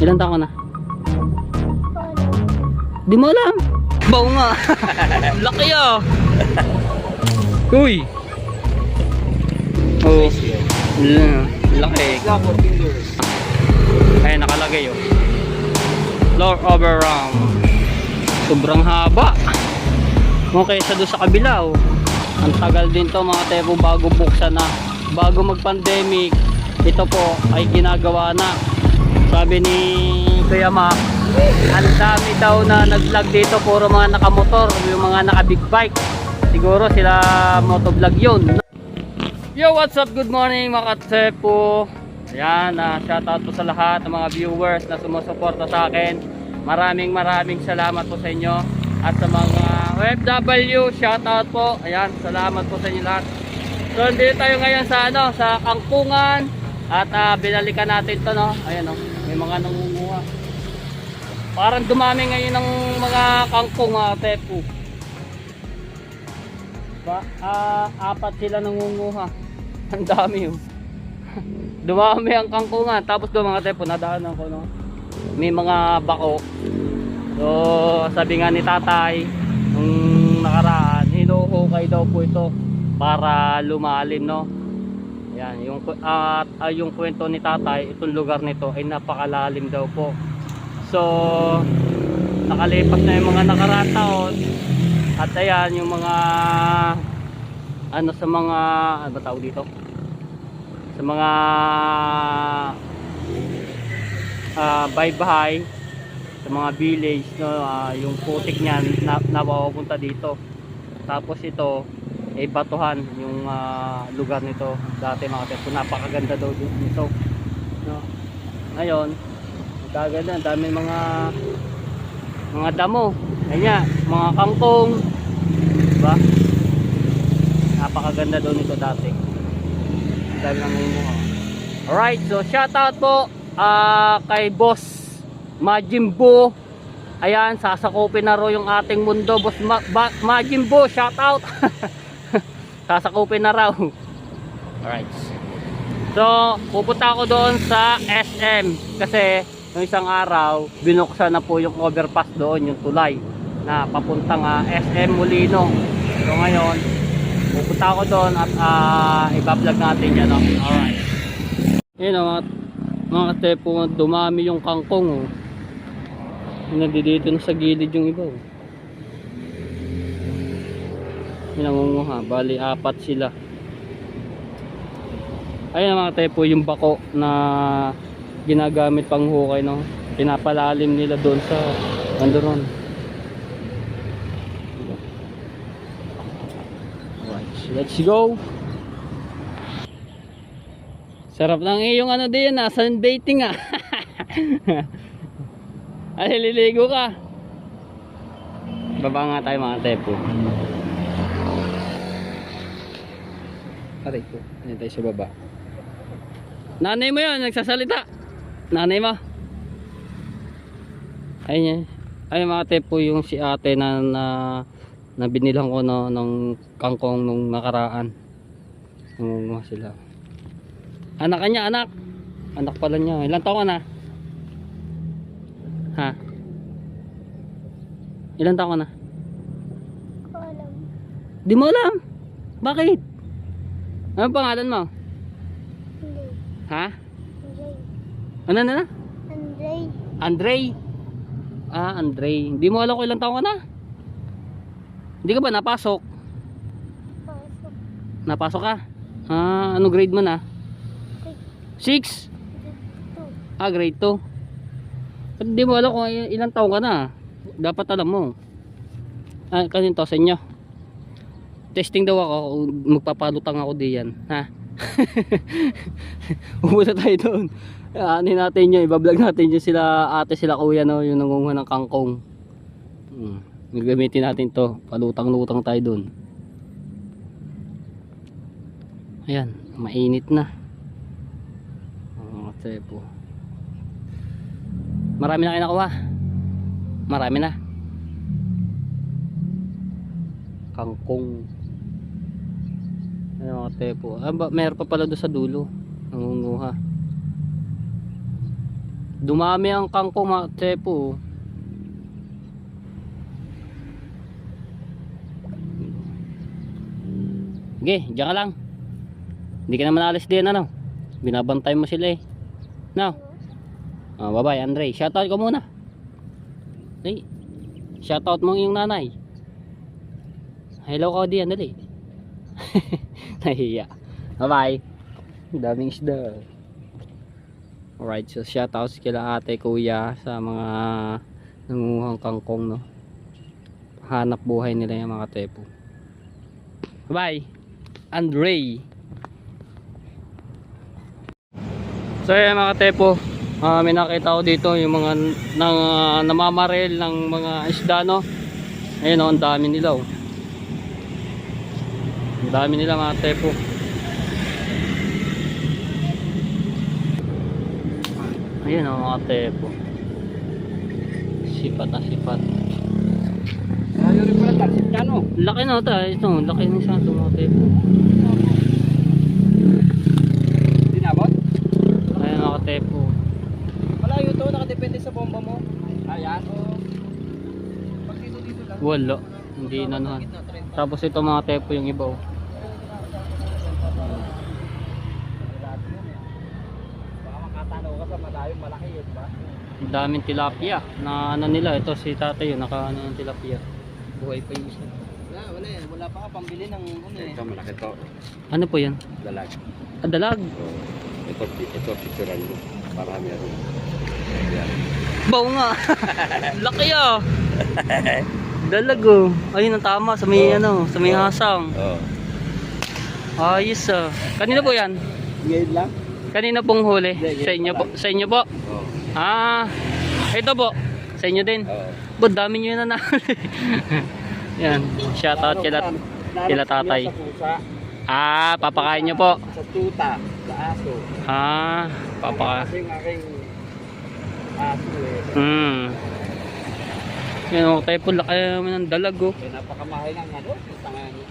Ilan taon ka na? Di mo alam. Bao nga. Laki ah. Uy. Oh. Laki. Ay nakalagay oh. Floor over round. Sobrang haba. Okay, sa doon sa kabila oh. Ang tagal din to mga tepo bago buksan na. Bago mag-pandemic, ito po ay ginagawa na. Sabi ni Kuya Mac, ang dami daw na nag-vlog dito, puro mga nakamotor, yung mga naka-big bike. Siguro sila motovlog yun. Yo, what's up? Good morning mga tepo. Ayan, shoutout po sa lahat ng mga viewers na sumusuporta sa akin. Maraming salamat po sa inyo. At sa mga OFW, shoutout po. Ayan, salamat po sa inyo lahat. So, dito tayo ngayon sa sa Kangkungan. At binalikan natin to, no. Ayan, no. May mga nangunguha. Parang dumami ngayon ng mga kangkong, mga tepo. Apat sila nangunguha. Ang dami, oh. Dumami ang kangkungan. Tapos doon mga tepo, nadaanan ko, no. May mga bako. So, sabi nga ni tatay nung nakaraan, hinuhukay daw po ito para lumalim, no. Yan, yung kwento ni tatay, itong lugar nito ay napakalalim daw po. So, nakalipas na yung mga nakaraan taon. At ayan, yung mga sa mga ano ba tawag dito? Sa mga bahay-bahay, sa mga village, no, yung putik niyan napapunta dito. Tapos ito ay batuhan yung lugar nito dati mga tepo. Napakaganda daw dito, no? Ngayon magaganda, ang dami mga damo, kanya mga kangkong, diba? Napakaganda daw nito dati, dahil nangunguha. Alright, so shoutout po kay Boss Majimbo. Ayan, sasakupin na raw yung ating mundo, Boss Majimbo, shoutout. Sasakupin na raw. Alright. So, pupunta ako doon sa SM kasi yung isang araw binuksan na po yung overpass doon, yung tulay na papuntang SM Molino. So ngayon pupunta ako doon at iba-vlog natin yan, no? Alright. Yun o mga tepo, dumami yung kangkong, oh. Nandito na sa gilid yung iba, oh. Nangunguha, bali apat sila. Ayun mga tepo, yung bako na ginagamit pang hukay, no, pinapalalim nila doon sa andoon. Right, let's go. Sarap lang yung din sunbathing ay liligo ka. Baba nga tayo mga tepo. Aray ko, ayan tayo sa baba. Nanay mo yun, nagsasalita. Nanay mo. Ayun yan. Ayun mga tepo, yung si ate na binilang ko, no, ng kangkong nung nakaraan. Nangunguha sila. Anak niya, anak. Anak pala niya. Ilang taon ka na? Ha? Ilang taon ka na? Alam. Di mo alam? Bakit? Ano pangalan mo? Hindi. Ha? Andre. Ano na? Andre. Andre? Andre. Hindi mo alam kung ilang taon ka na? Hindi ka ba napasok? Pasok. Napasok ka? Ano grade mo na? 6? Grade 2. Hindi mo alam kung ilang taon ka na. Dapat alam mo. Kasi to sa inyo. Testing daw ako, magpapalutang ako diyan, ha? Pupunta tayo doon. Anin natin yun, ibablog natin yun sila ate, sila kuya, no, yung nangunguha ng kangkong. Gagamitin natin to, palutang-lutang tayo doon. Ayan, mainit na. Tepo. Marami na kayo nakuha. Marami na. Kangkong. Ayan mga tepo. Mayroon pa pala doon sa dulo. Nangunguha. Dumami ang kangkong mga tepo. Sige, diyan ka lang. Hindi ka naman alis din ano. Binabantay mo sila eh. No? Bye bye Andre. Shoutout ko muna. Hey. Shoutout mo yung nanay. Hello ka diyan, dali. Nahiya. Bye bye. Daming isda. Alright, so shoutouts kila ate, kuya sa mga nanguhang kangkong, no. Hanap buhay nila yung mga tepo. Bye bye Andre. So yan mga tepo, may nakita ko dito yung mga namamarel ng mga isda, no. Ayun, ang dami nila, oh. Ang dami nila mga tepo. Ayun, oh, mga tepo. Sipat na sipat. Ayaw rin pala tarsit ka, no? Laki na ito, ito, laki ng isa ito mga tepo. Dinabot? Ayun mga tepo. Malayo to, nakadepende sa bomba mo. Ayan, o. Pag dito lang. Wala, hindi nanuhan. Tapos ito mga tepo yung iba, oh. Baka makatanaw ka sa malayong malaki yun, ba? Ang daming tilapia na ano nila, ito si tatay yun, naka ano ng tilapia. Buhay pa yung isa. Wala yan. Wala pa ka pambili ng ano eh. Ito malaki to, Ano po yan? dalag. Dalag. Ito picturean mo para meron. Yan. Baw nga. Laki ah. Dalag, oh. Ayun ang tama sa may ano, sa may hasang. Oh. Ayos ah. Kanina po yan? Ngayon lang? Kanina pong huli? Hindi, Sa inyo po? Sa inyo po? Oh. Ah, ito po. Sa inyo din? Oh. Ba't dami nyo na nahuli? Yan, shoutout kila tatay. Sa pusa, Ah, papakain nyo po. sa tuta, sa aso. Ah, Kasi yung aking aso eh. Yan o, tayo po laki naman ng dalag, oh. Eh, napakamahal ng ano.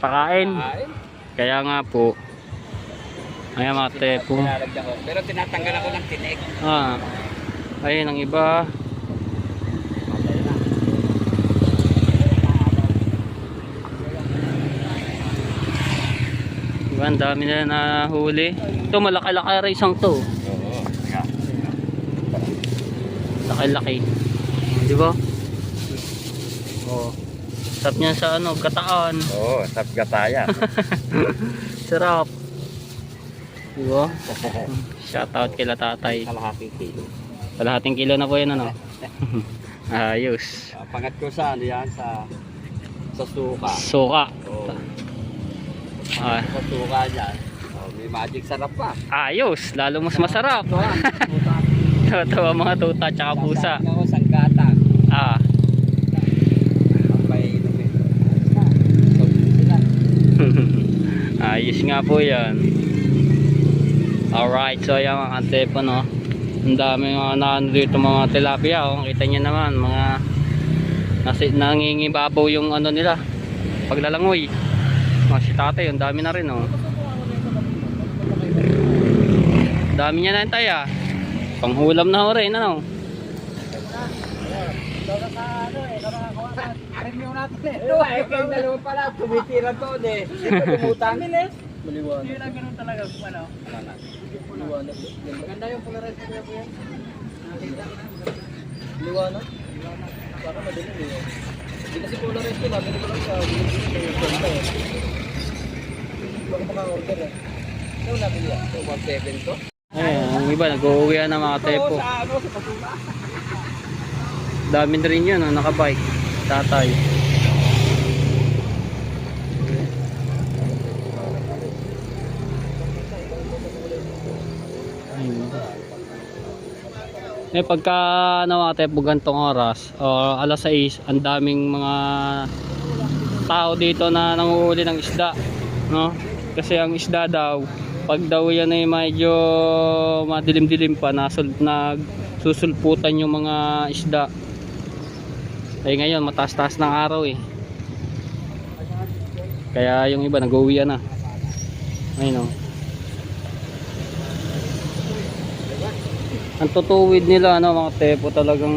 Pakain. Kain. Kaya nga po. Ayan mga tepo. Nilalagyan ko. Pero tinatanggal ako ng tinik. Ah, ayun ang iba. Diba, ang dami na nahuli. Ito, malaki-laki rin isang to. Oo. Teka. Laki-laki. Di ba? Oh. Sarap niyan sa ano, gataan. Oo, tap gataya. Sarap. Di ba? Shoutout kila tatay. Kalahating kilo. Kalahating kilo na po yan, ano? Ayos. Pangat ko sa ano yan, sa suka. Suka. Oo. Ah, Sa suka dyan. Oh, may magic sarap pa. ayos. Lalo mas masarap. Tuta. Tawa mga tuta tsaka pusa. Sasama ko sanggata. Ah. Ang painom eh. Sabi sila. Ayos nga po yan. Alright, so ayan mga tepo, no. Ang dami mga naano dito mga tilapia, oh. Kita nyo naman mga nangingibabaw yung ano nila paglalangoy. Si tatay, ang dami na rin, oh. Dami niya na tayo, ah. Panghulam na ho rin, ano. Review natin eh. Kayong dalawa pala, tumitira to eh. Tumutang. Maliwanag. Hindi lang ganun talaga kung ano. Maliwanag. Maganda yung polarized niya po yan. Maliwanag. Baka madilim eh. Hindi kasi polarized yun. Nabili ko lang sa baka maka-order eh. Ito nabili yan. So 1.7 to. Ay, ang iba nag-uuwi na mga tepo. Sa ano, sa Pasuma. Dami na rin yun, oh, nakabike. Tatay. Eh pagka nawate po gantong oras o alas 6, ang daming mga tao dito na nanguhuli ng isda, no? Kasi ang isda daw, pag daw yan ay medyo madilim-dilim pa, nagsusulputan yung mga isda. Eh ngayon mataas-taas ng araw eh. Kaya yung iba nag-uwi na. Ayun, oh. Ang tutuwid nila, ano, mga tepo, talagang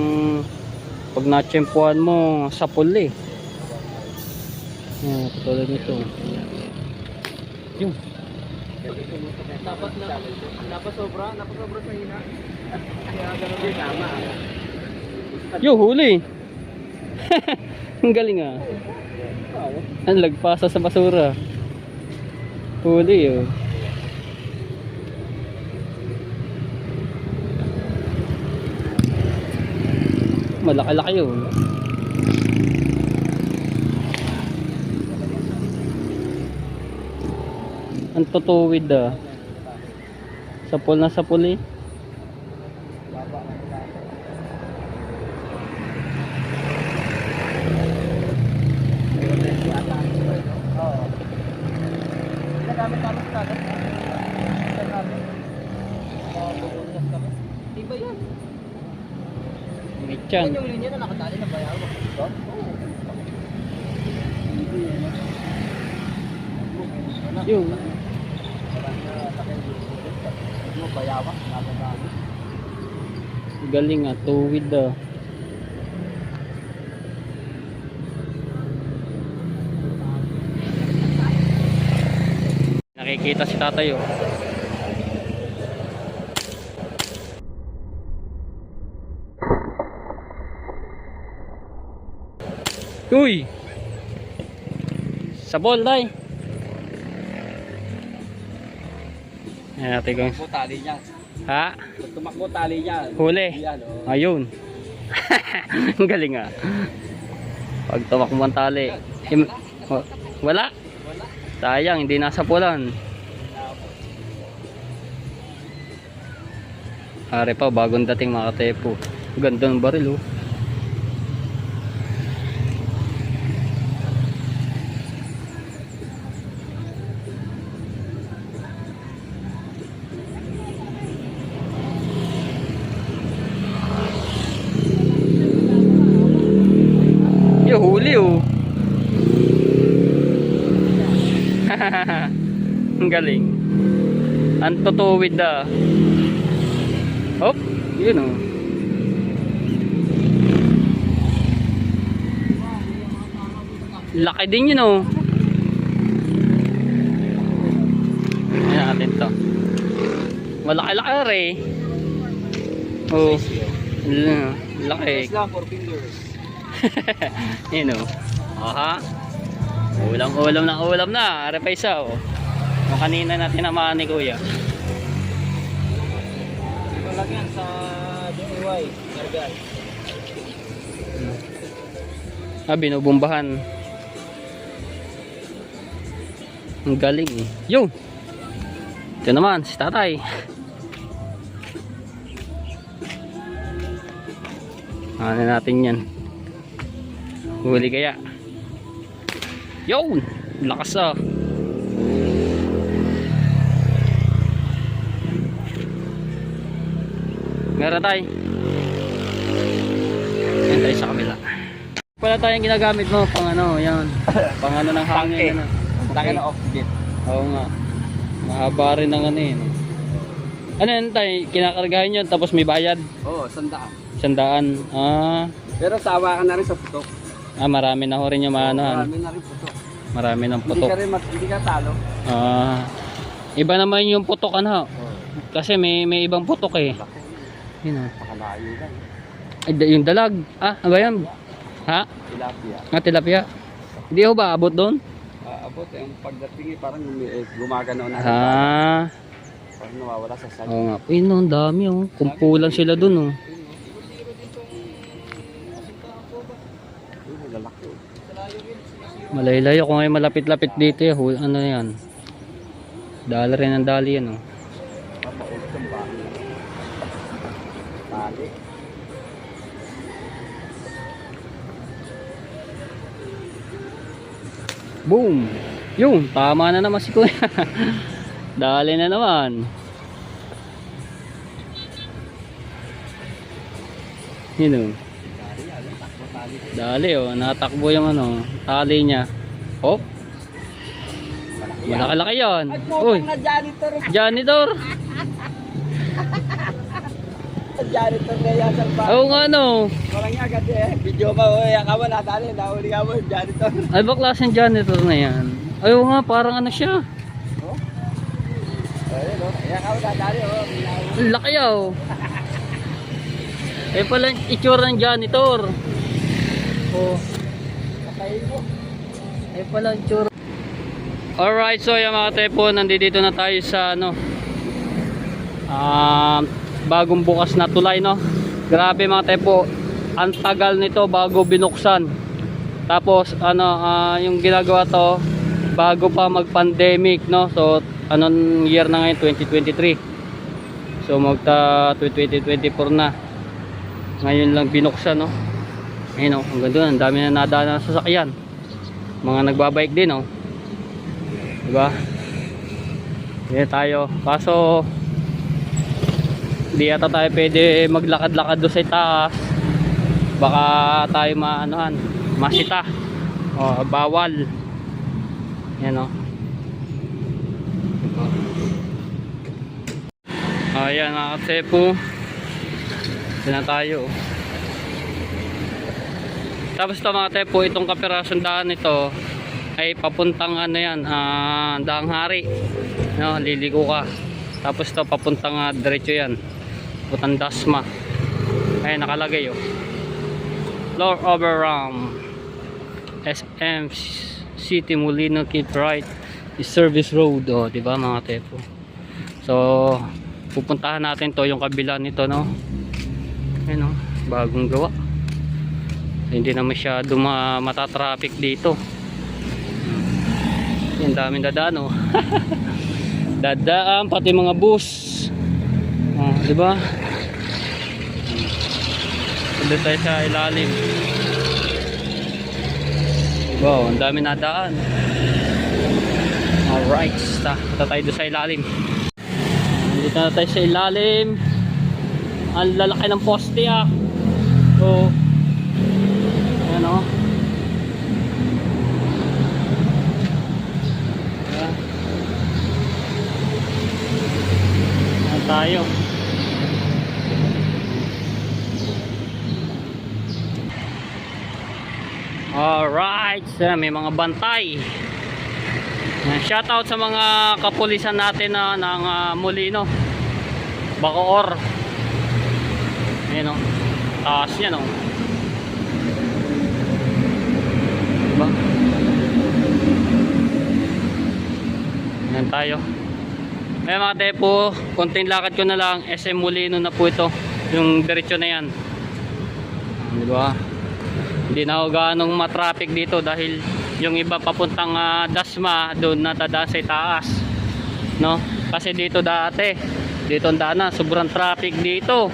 pag natsempuan mo sa puli. Oh, tulad nito. Yung Dapat sobra sa hina. Kaya ganun din tama. Yo, huli. Ang galing ah. Ang lagpasa sa basura. Huli oh. Malaki-laki yun. Ang tutuwid ah. Sapul na sapul eh. Iba yan. May tiyan. Yung linya na nakatali na bayaw. Oo. Yung Bayawa, nakatali. galing ah, tuwid ah. Nakikita si tatay oh. Uy! Sabol tay! Ayan natin kung... Tumakbo tali niya. Ha? Tumakbo tali niya. Huli! Yan, oh. Ayun! Ang galing ah. Pag tumakbo ang tali. Wala! Sayang, hindi nasa pulan. Are pa, bagong dating mga katepo. Ganda ng baril oh. Yo, huli oh. Ang galing. Ang tutuwid ah. Hop, yun oh. Laki din yun oh. Ayan natin to. Malaki-laki rin. Oh. Laki. Yes lang, 4 fingers. Yun oh. Aha. Ulam na. Are pa isa oh. Yung kanina natin namaan ni kuya. Ito lang yan sa DIY. Gargal. Ah, binubumbahan. Ang galing eh. Yo! Ito naman, si tatay. Ano natin yan. Huli kaya. Yo! Lakas ah. Meron tayo. Yan tayo sa kabila. Wala tayong ginagamit mo pang ano, yan. Pang ano ng hangin. Ano. Laki na off-beat. Oo nga. Mahaba rin ng ano yun. Ano yan tayo? Kinakargahan yun tapos may bayad. Oo, 100. 100. Ah. Pero sawa ka na rin sa putok. Ah, marami na ho rin yung ano. Marami na rin putok. Marami ng Hindi putok. ka rin hindi ka talo. Ah. Iba naman yung putok ano. Kasi may ibang putok eh. Yun ah. Pakalayo lang. Ay, yung dalag. Ah, ano ba yan? Ha? Tilapia. Ah, tilapia. Hindi ho ba abot doon? Abot yung pagdating parang gumagano na. Ah. Parang nawawala sa side. Oo nga. Ayun no, ang dami oh. Kumpulan sila doon oh. Lalaki. Malaylayo kung ay malapit-lapit dito eh. Ano yan? Dali rin ang dali yan oh. Papaulot ng bahay. Tali. Boom! Yung, tama na naman si kuya. Dali na naman. Yun oh. Dali oh, natakbo yung ano, tali niya. Oh. Malaki-laki yan. Uy, Na janitor. janitor. janitor na yan sa bahay. Oo nga no. Walang nga kasi video ka o yan ka mo natali. Nahuli ka mo janitor. Ay ba klaseng janitor na yan? Ay oo nga, parang ano siya. Ayun o. Yan ka mo natali o. Ang laki oh. Eh pala itsura ng janitor. Oh. Patayin mo. Eh pala itsura. Alright, so yung mga tepo, nandito na tayo sa ano, bagong bukas na tulay, no? Grabe mga tepo, ang tagal nito bago binuksan. Tapos ano, yung ginagawa to bago pa mag-pandemic, no? So anong year na ngayon? 2023. So magta 2024 na. Ngayon lang binuksan, no? Ayun, oh, ang ganda, ang dami na nadaan na sasakyan. Mga nagbabike din, oh. Diba? Yan tayo. Kaso hindi yata tayo pwede maglakad-lakad doon sa itaas. Baka tayo maanohan, masita. O, bawal. Yan o. Ayan mga katsepo. Yan na tayo. Tapos ito mga tepo, itong kapirasong daan nito ay papuntang ano yan, Daang Hari, no, liliko ka. Tapos to papuntang diretso yan, Putang Dasma. Ay nakalagay oh, Lord Overram SM City Molino keep right is service road, oh, diba mga tepo. So pupuntahan natin to, yung kabila nito, no. Ayun oh, bagong gawa. Hindi na masyado matatraffic dito. Yung daming dadaan oh. Dadaan pati mga bus. Oh, di ba? Dito tayo sa ilalim. Wow, ang daming nadaan. Alright, punta tayo doon sa ilalim. Dito na tayo sa ilalim. Ang lalaki ng poste ah. So, ayan oh. Tayo. Alright, may mga bantay. Shout out sa mga kapulisan natin na ng Molino, Bacoor. Ayun o, taas yan o. Diba? Ayan tayo. Ay mga tepo, konting lakad ko na lang, SM Molino na po ito, yung diretso na yan. Diba? Hindi na ako ganong matraffic dito dahil yung iba papuntang Dasma, doon natadaan sa itaas, no? Kasi dito dati, dito ang daanan, sobrang traffic dito.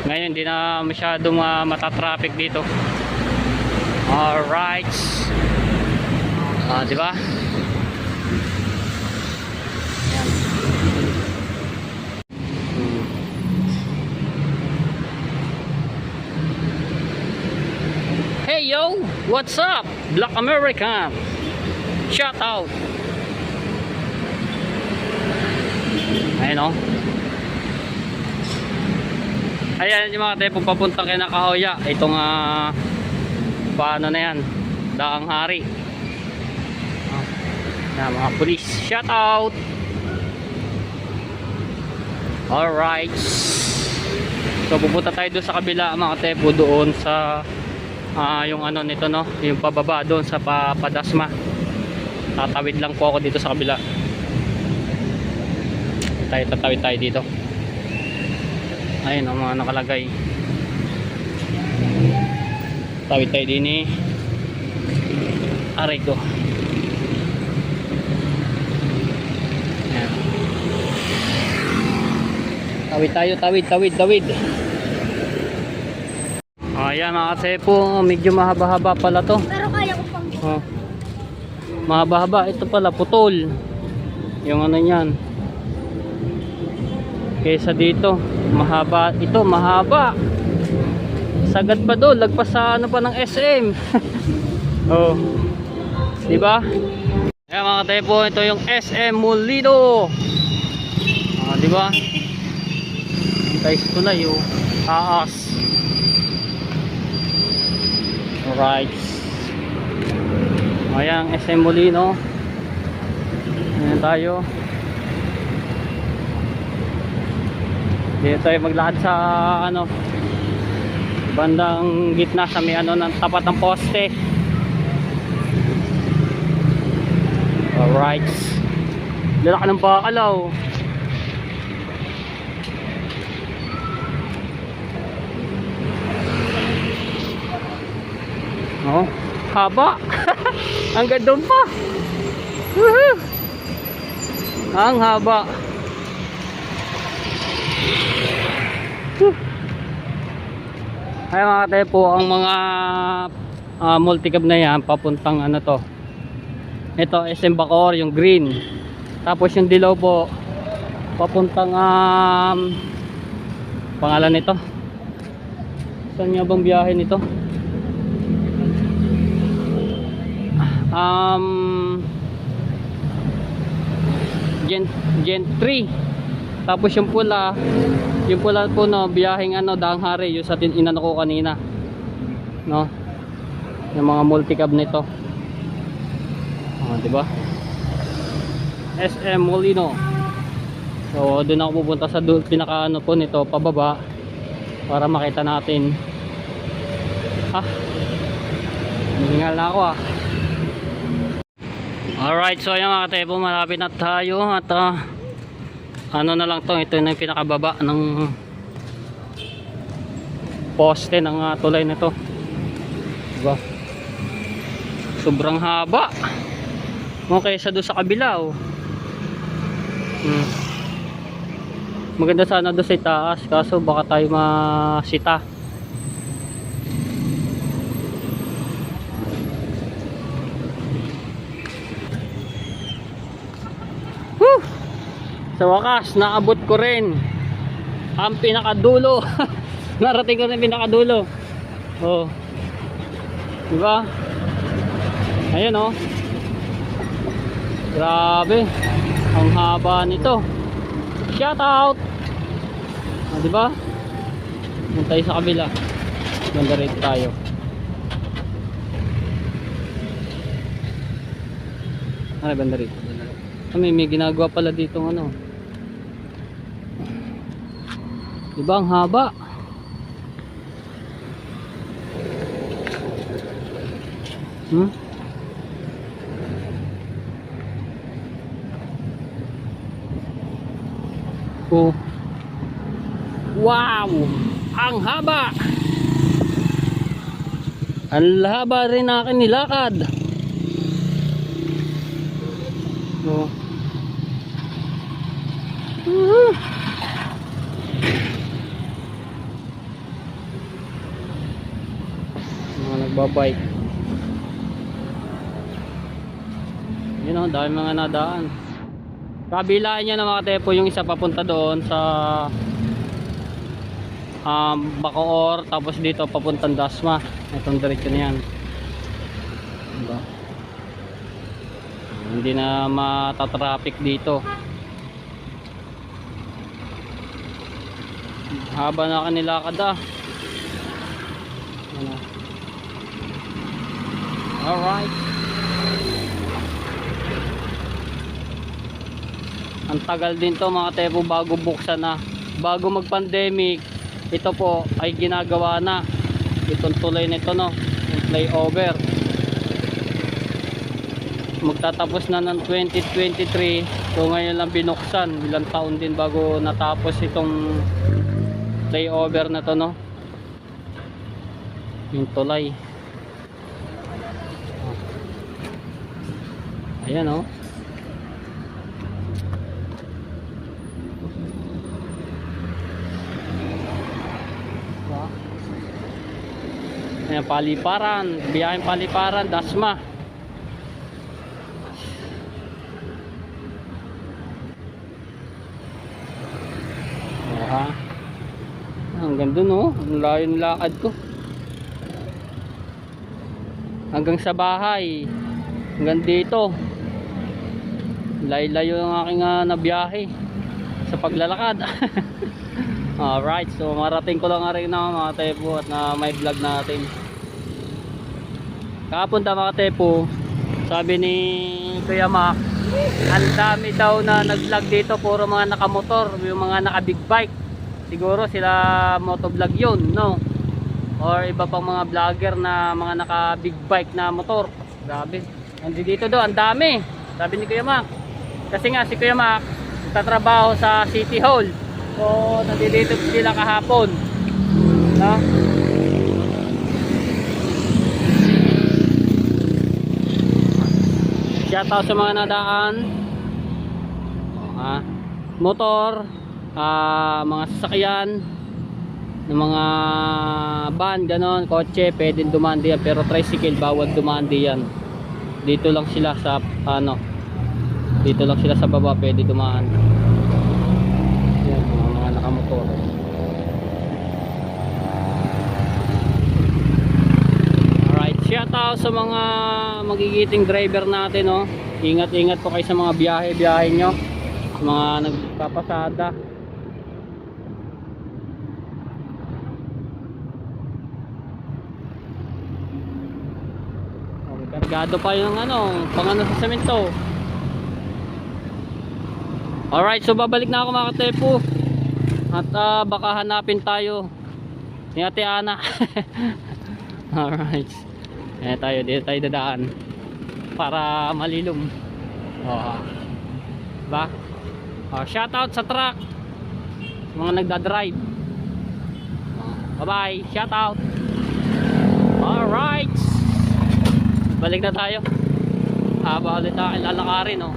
Ngayon hindi na masyadong matatraffic dito. Alright, diba? Hey yo, what's up? Black American. Shout out. Ayun o. Ayan yung mga tepo papunta kay Nakahoya. Itong paano na yan, Daang Hari. Yan mga pulis. Shout out. Alright. So pupunta tayo doon sa kabila mga tepo, doon sa yung ano nito, no, yung pababa doon sa Padasma. Tatawid lang po ako dito sa kabila. Tatawid tayo dito. Ayun ang mga nakalagay. Tawid tayo din aray ko. Ayan. Tawid tayo, tawid. Ayan mga katsepo, medyo mahaba-haba pala to. Pero kaya ko pang Oh. Mahaba-haba, ito pala putol. Yung ano niyan. Kaysa dito, mahaba, ito mahaba. Sagad pa doon, lagpas sa ano pa ng SM. Oh. 'Di ba? Ayan mga katsepo, ito yung SM Molino. 'Di ba? Guys, tulay oh. Taas. Alright. Ayan, SM Molino. Ayan tayo. Dito tayo maglakad sa ano, bandang gitna sa may ano ng tapat ng poste. Alright. Lalaki ng bakalaw. Oh, haba. Hanggang doon pa. Woohoo! Ang haba. Ay mga katepo, ang mga multicab na yan papuntang ano to, ito SM Bacoor, yung green. Tapos yung dilaw po papuntang pangalan nito, saan nga bang biyahe nito? Gen 3. Tapos yung pula po no, biyaheng ano, Danghari, yung sa inano ko kanina, no, yung mga multicab nito. Diba? SM Molino. So doon ako pupunta sa pinaka ano po nito, pababa, para makita natin. Hingal na ako Alright, so ayan mga katepo, malapit na tayo at ano na lang to, ito na yung pinakababa ng poste ng tulay na to, diba? Sobrang haba kaysa doon sa kabila maganda sana doon sa itaas, kaso baka tayo masita. Sa wakas, naabot ko rin ang pinakadulo. Narating ko na yung pinakadulo. Oh. Diba? Ayan oh. Grabe. Ang haba nito. Shout out. Diba? Punta sa kabila. Ganda rin tayo. Ano banda rin? May ginagawa pala dito ano. Diba ang haba? Oh. Wow! Ang haba! Ang haba rin akin nilakad. Oh. Mga nagbabike. Yun o, dahil mga nadaan. Kabilaan niya na mga tepo, yung isa papunta doon sa Bacoor, tapos dito papuntang Dasma. Itong diretso na yan. Diba? Hindi na matatraffic dito. Haba na kanilakad Alright. Ang tagal din to mga tepo bago buksan na. Bago mag pandemic, ito po ay ginagawa na. Itong tulay nito no, yung flyover. Magtatapos na ng 2023. So ngayon lang binuksan. Ilang taon din bago natapos itong flyover na to no, yung tulay. Ayan o. Ayan, Paliparan, biyaheng Paliparan, Dasma. Hanggang dun oh, ang layo ng lakad ko. Hanggang sa bahay. Hanggang dito. Layo-layo ang aking nabiyahe sa paglalakad. Alright, so marating ko lang nga rin na mga tepo at na may vlog natin. Kapunta mga tepo, sabi ni Kuya Mac, ang dami daw na nag-vlog dito, puro mga nakamotor, yung mga naka-big bike. Siguro sila motovlog yun, no? Or iba pang mga vlogger na mga naka-big bike na motor. Grabe, dito daw, ang dami. Sabi ni Kuya Mac. Kasi nga si Kuya Mac, tatrabaho sa City Hall. So, nandito sila kahapon. No? Shoutout sa mga nadaan. Motor, mga sasakyan, ng mga van, ganon, kotse, pwedeng dumaan diyan. Pero tricycle, bawal dumaan diyan. Dito lang sila sa, dito lang sila sa baba, pwede dumaan. Yan, mga nakamotor. Alright, shoutout sa mga magigiting driver natin, no? Ingat-ingat po kayo sa mga biyahe nyo, mga nagpapasada. Kargado pa yung pangano sa semento. Alright, so babalik na ako mga katepo. At baka hanapin tayo ni Ate Ana. Alright, dito tayo dadaan para malilom. Diba? Shoutout sa truck, mga nagdadrive. Bye bye, shoutout. Alright, balik na tayo. Haba ulit na ilalakarin, no?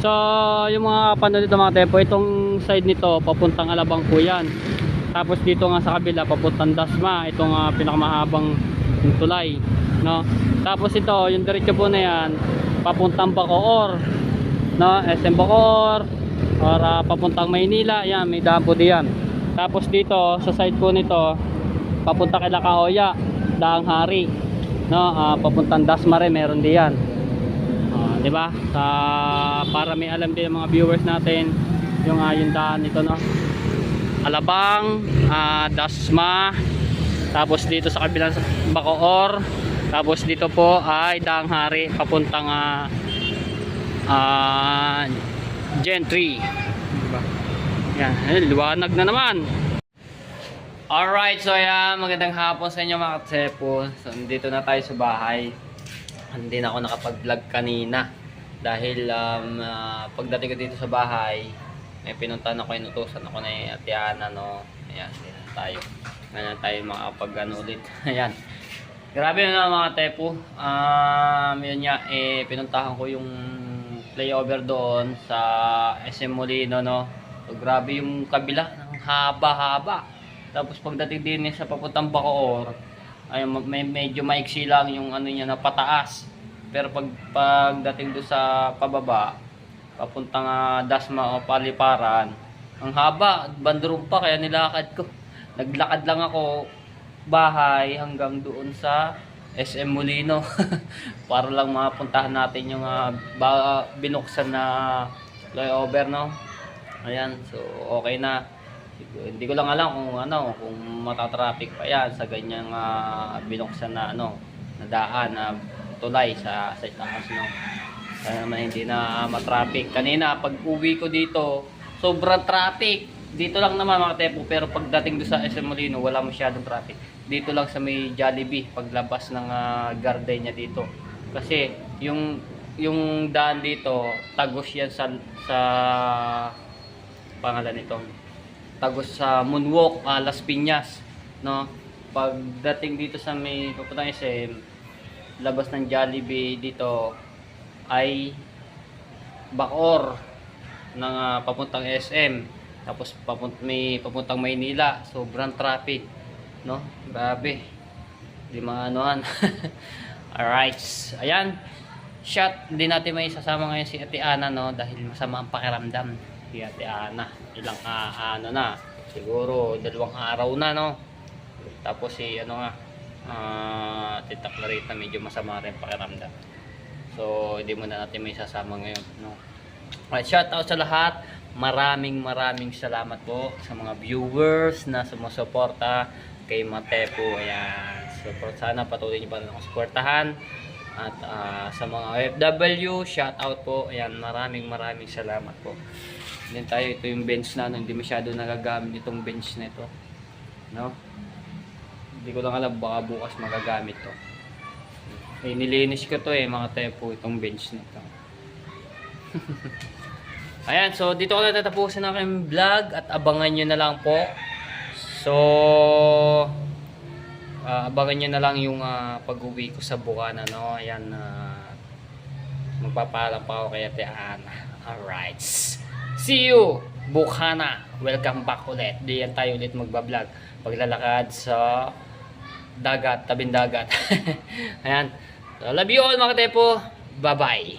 So yung mga panood dito mga tepo, itong side nito papuntang Alabang po yan. Tapos dito nga sa kabila papuntang Dasma, itong pinakamahabang tulay, no? Tapos ito yung diretso po na yan papuntang Bacoor, no? SM Bacoor or papuntang Maynila, yan may daan po diyan. Tapos dito sa side po nito papunta kay Lacaoya, Daang Hari, no? Papuntang Dasma rin meron diyan. Diba? Para may alam din yung mga viewers natin yung daan nito, no? Alabang, Dasma, tapos dito sa kabilang Bacoor, tapos dito po ay Daang Hari papuntang Gentry. Diba? Yan, liwanag na naman. Alright, so yan, magandang hapon sa inyo mga katsepo. So dito na tayo sa bahay. Hindi na ako nakapag-vlog kanina dahil pagdating ko dito sa bahay may pinuntahan ako, inutusan ako ni Ate Ana, no? Ayan, dito tayo. Ngayon tayo makapag ulit. Ayan. Grabe na mga tepo. Yun nga, pinuntahan ko yung playover doon sa SM Molino, no? So, grabe yung kabila, haba-haba. Tapos pagdating din sa papuntang Bacoor, ay medyo maiksi lang yung niya na pataas. Pero pagdating do sa pababa papuntang Dasma o Paliparan, ang haba, bandrum pa, kaya nilakad ko. Naglakad lang ako bahay hanggang doon sa SM Molino para lang mapuntahan natin yung binuksan na flyover, no? Ayan, so okay na. Hindi ko lang alam kung matatraffic pa yan sa ganyang binuksan na na daan na tulay sa taas, no. Sana naman hindi na matraffic. Kanina pag uwi ko dito, sobrang traffic. Dito lang naman mga tepo, pero pagdating do sa SM Molino wala masyadong traffic. Dito lang sa may Jollibee paglabas ng garden niya dito. Kasi yung daan dito, tagos yan sa pangalan nito. Tagos sa Moonwalk, Las Piñas, no? Pagdating dito sa may papuntang SM, labas ng Jollibee dito ay Bacoor ng papuntang SM, tapos papuntang Maynila. Sobrang traffic, no? Grabe, di maanohan. Alright, ayan, hindi natin may sasama ngayon si Ate Ana, no? Dahil masama ang pakiramdam si Ate Ana. Ilang na, siguro 2 araw na, no? Tapos si Tita Clarita medyo masama rin pakiramdam. So, hindi muna natin may sasama ngayon, no? Alright, shout out sa lahat. Maraming salamat po sa mga viewers na sumusuporta kay Matepo. Ayan. So, sana patuloy niyo pa rin akong suportahan. At sa mga OFW, shout out po. Ayan, maraming salamat po. Then tayo, ito yung bench na hindi masyado nagagamit itong bench na ito. No? Hindi ko lang alam, baka bukas magagamit to. Eh, nilinis ko to mga tepo, itong bench na ito. Ayan, so dito ko na tatapusin ang aking vlog at abangan nyo na lang po. So, abangan nyo na lang yung pag-uwi ko sa Bukana, no? Ayan, magpapaalam pa ako kay Ate Ana. Alright. See you, Bukana. Welcome back ulit. Diyan tayo ulit magbablog. Paglalakad sa dagat, tabing dagat. Ayan. So, love you all mga tepo. Bye-bye.